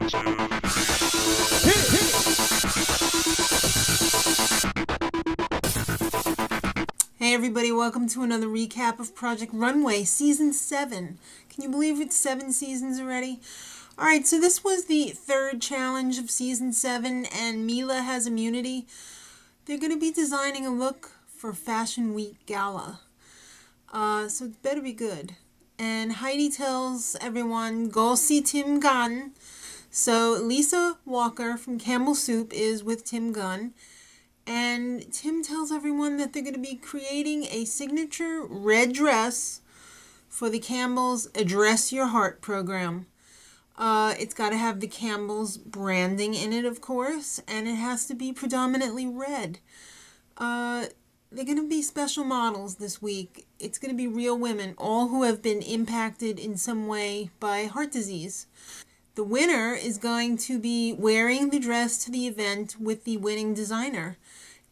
Hey everybody, welcome to another recap of Project Runway Season 7. Can you believe it's 7 seasons already? Alright, so this was the third challenge of Season 7 and Mila has immunity. They're going to be designing a look for Fashion Week Gala. So it better be good. And Heidi tells everyone, go see Tim Gunn. So Lisa Walker from Campbell's Soup is with Tim Gunn. And Tim tells everyone that they're going to be creating a signature red dress for the Campbell's Address Your Heart program. It's got to have the Campbell's branding in it, of course, and it has to be predominantly red. They're going to be special models this week. It's going to be real women, all who have been impacted in some way by heart disease. The winner is going to be wearing the dress to the event with the winning designer.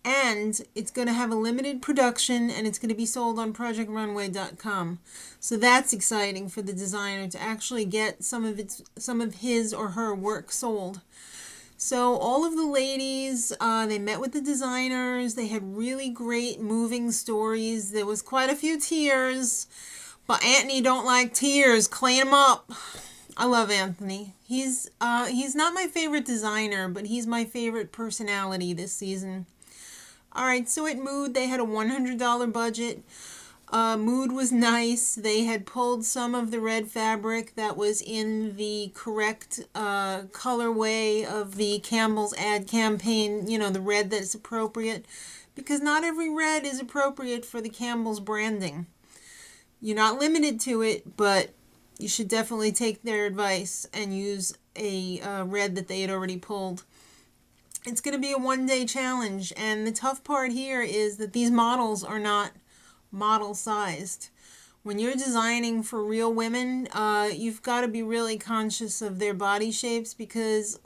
And it's going to have a limited production and it's going to be sold on ProjectRunway.com. So that's exciting for the designer to actually get some of his or her work sold. So all of the ladies, they met with the designers. They had really great moving stories. There was quite a few tears. But Anthony don't like tears. Clean him up. I love Anthony. He's not my favorite designer, but he's my favorite personality this season. Alright, so at Mood, they had a $100 budget. Mood was nice. They had pulled some of the red fabric that was in the correct colorway of the Campbell's ad campaign, you know, the red that is appropriate. Because not every red is appropriate for the Campbell's branding. You're not limited to it, but you should definitely take their advice and use a red that they had already pulled. It's going to be a one-day challenge, and the tough part here is that these models are not model-sized. When you're designing for real women, you've got to be really conscious of their body shapes because,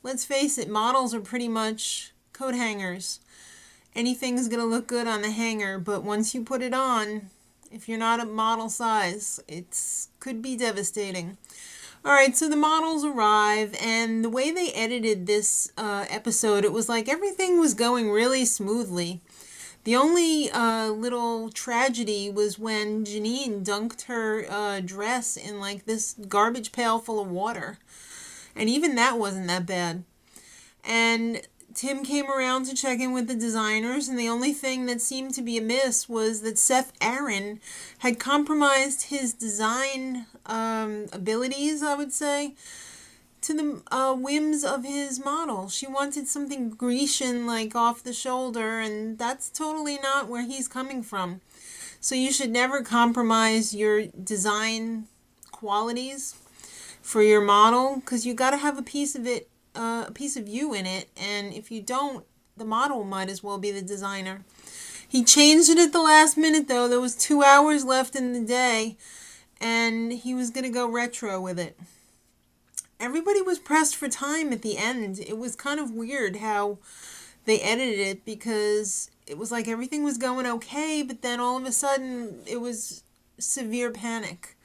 let's face it, models are pretty much coat hangers. Anything's going to look good on the hanger, but once you put it on, if you're not a model size, it could be devastating. Alright, so the models arrive, and the way they edited this episode, it was like everything was going really smoothly. The only little tragedy was when Janine dunked her dress in like this garbage pail full of water. And even that wasn't that bad. And Tim came around to check in with the designers, and the only thing that seemed to be amiss was that Seth Aaron had compromised his design abilities, I would say, to the whims of his model. She wanted something Grecian, like off the shoulder, and that's totally not where he's coming from. So you should never compromise your design qualities for your model, because you got to have a piece of it, a piece of you in it, and if you don't, the model might as well be the designer. He changed it at the last minute though. There was 2 hours left in the day and he was going to go retro with it. Everybody was pressed for time at the end. It was kind of weird how they edited it because it was like everything was going okay, but then all of a sudden it was severe panic.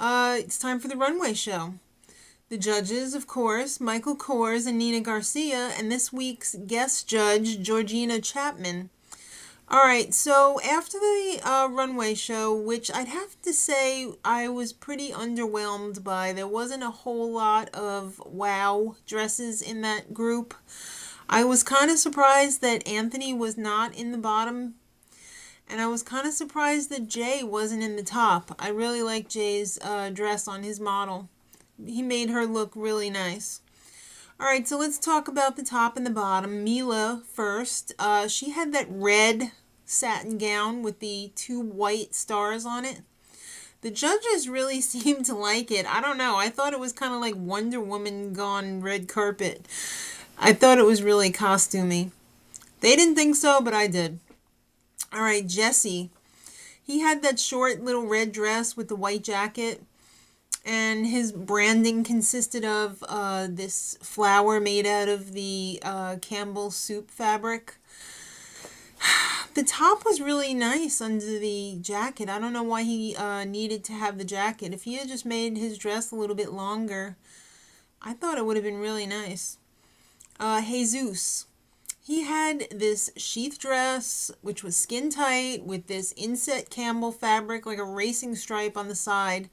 It's time for the Runway Show. The judges, of course, Michael Kors and Nina Garcia, and this week's guest judge, Georgina Chapman. Alright, so after the Runway Show, which I'd have to say I was pretty underwhelmed by, there wasn't a whole lot of wow dresses in that group. I was kind of surprised that Anthony was not in the bottom, and I was kind of surprised that Jay wasn't in the top. I really like Jay's dress on his model. He made her look really nice. Alright, so let's talk about the top and the bottom. Mila first. She had that red satin gown with the 2 white stars on it. The judges really seemed to like it. I don't know. I thought it was kind of like Wonder Woman gone red carpet. I thought it was really costumey. They didn't think so, but I did. Alright, Jesse. He had that short little red dress with the white jacket. And his branding consisted of this flower made out of the Campbell's Soup fabric. The top was really nice under the jacket. I don't know why he needed to have the jacket. If he had just made his dress a little bit longer, I thought it would have been really nice. Jesus. He had this sheath dress, which was skin tight, with this inset Campbell fabric, like a racing stripe on the side.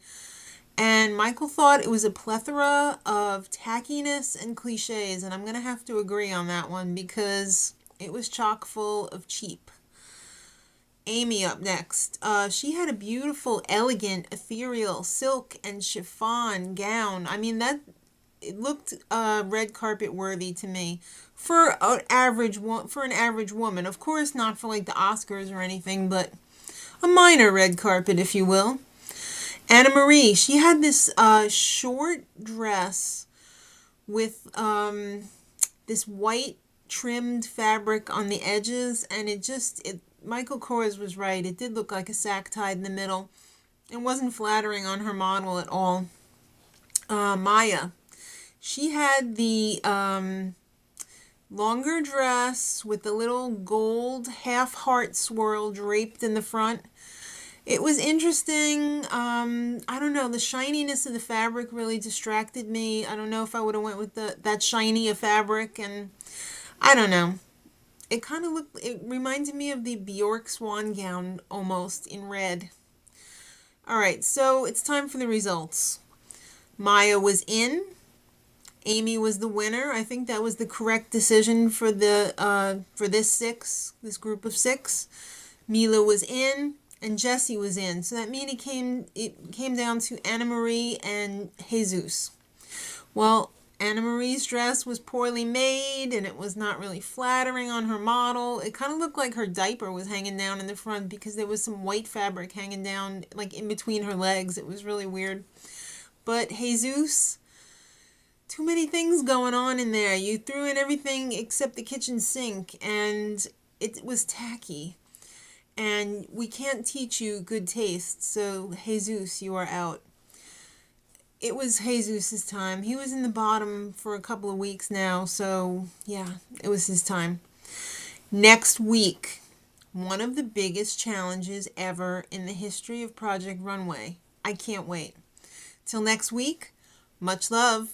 And Michael thought it was a plethora of tackiness and cliches, and I'm going to have to agree on that one because it was chock full of cheap. Amy up next. She had a beautiful, elegant, ethereal silk and chiffon gown. I mean, it looked red carpet worthy to me for an average woman. Of course, not for like the Oscars or anything, but a minor red carpet, if you will. Anna Marie, she had this short dress with this white trimmed fabric on the edges, and Michael Kors was right. It did look like a sack tied in the middle. It wasn't flattering on her model at all. Maya, she had the longer dress with the little gold half heart swirl draped in the front. It was interesting. I don't know. The shininess of the fabric really distracted me. I don't know if I would have went with that shiny of fabric, and I don't know. It reminded me of the Bjork swan gown almost in red. All right, so it's time for the results. Maya was in. Amy was the winner. I think that was the correct decision for this group of 6. Mila was in, and Jessie was in. So that means it came down to Anna Marie and Jesus. Well, Anna Marie's dress was poorly made, and it was not really flattering on her model. It kind of looked like her diaper was hanging down in the front because there was some white fabric hanging down like in between her legs. It was really weird. But Jesus, too many things going on in there. You threw in everything except the kitchen sink, and it was tacky. And we can't teach you good taste, so Jesus, you are out. It was Jesus's time. He was in the bottom for a couple of weeks now, so yeah, it was his time. Next week, one of the biggest challenges ever in the history of Project Runway. I can't wait. Till next week, much love.